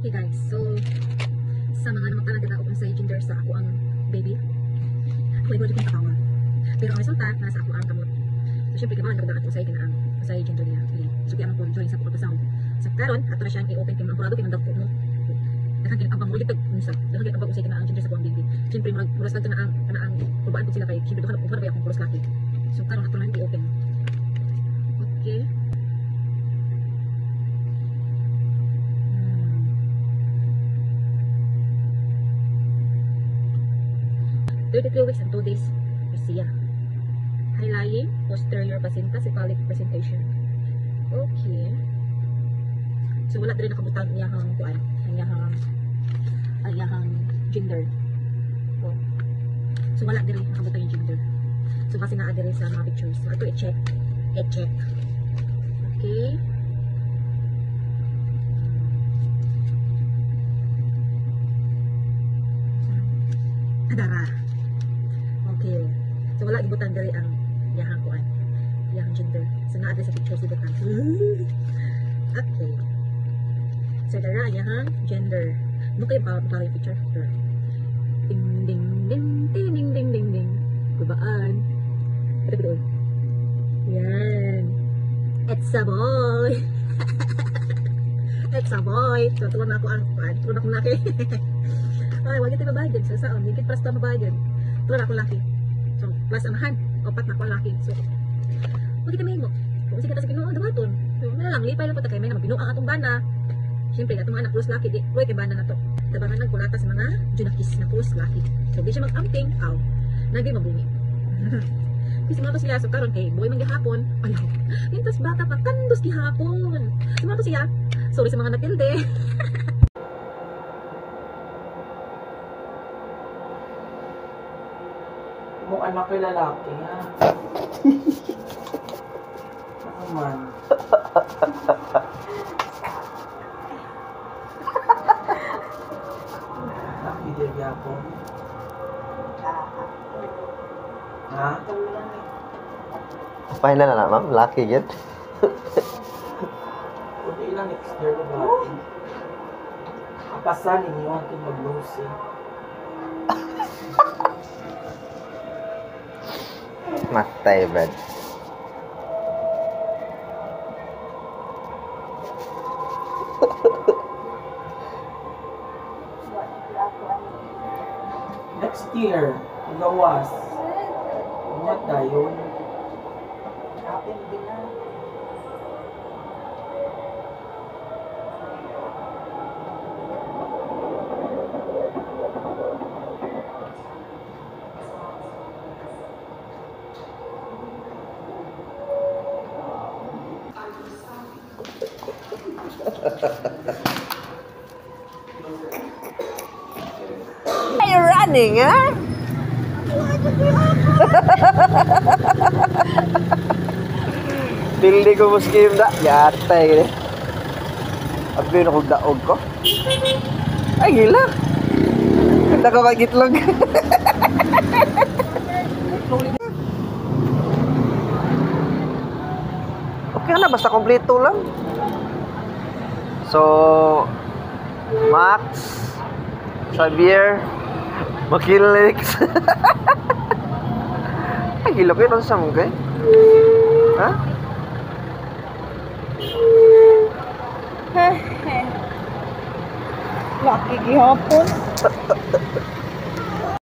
Okay guys, so sa mga naman talaga ako kung sa gender sa ako ang baby, ako ibo dito katawa. Pero ang resulta nasa ako ang kamot. So syempre kailangan nagdagat ko sa ikin ang sa gender niya. So kaya ang join sa pagkasound. Sa karon ato na siyang i-open kay mamurado kay nandagko mo. Dakan abang mo dito unsa. Dakan abang usay kana ang gender sa kuang baby. Syempre muras lang na ang tubaan ko sila kay syempre duha na akong puros laki. So karon ato na i-open. Okay. 33 weeks and 2 days siya. Highlying, posterior placenta, cephalic presentation. Okay. So wala din nakabutang iyahang kuan, iyahang gender. Oh. So wala din nakabutang yung gender. So kasi nga adire sa mga pictures. So ito i-check. Okay. Adara. Okay. So wala gibutan diri ang yahang kuan, yahang gender. So naa sa picture gibutan. Okay. So dara yahang gender. Mo kay pa yung picture. Ding ding ding ding ding ding ding ding. Kubaan. Ito ko. Yan. It's a boy. It's a boy. So tuwa na ako ang kuan. Tuwa na ako laki. Ay, wag ito mabayad. So saan? Higit plus pa mabayad. Tuwa na ako laki. So, plus amahan, opat na kwalaki. So, wag kita mahimo. Kung sige ta sa Ginoo, dawaton. So, lang lipay lang pa ta kay may mabinuang atong bana. Siyempre, atong anak plus laki, di koy kay bana na to. Tabangan ng kulata sa mga junakis na plus laki. So, di siya mag-amping, aw. Nagay mabungi. Kasi mga to siya, so karon kay boy man gihapon. Ayaw. Intas bata pa kandos gihapon. So, mga to siya, sorry sa mga natilde. Mong anak ko lalaki, ha? Ano man? Nakibigay ako. Ha? Pahinla na ma'am, lucky yun. Kunti lang next year ko ba? Kapasan ninyo ang mag-lucy. Matay, Brad. Next year, gawas. Umat tayo. Kapin din na. Are you running, huh? Tildi ko muskim da. Yatay gini. Abin ako daog ko. Ay, gila. Ganda ko kagitlog. Okay na, basta kompleto lang. So, Max, Xavier, Makilix. Ay, gila ko yun sa mga eh. Ha? Lucky gihapon.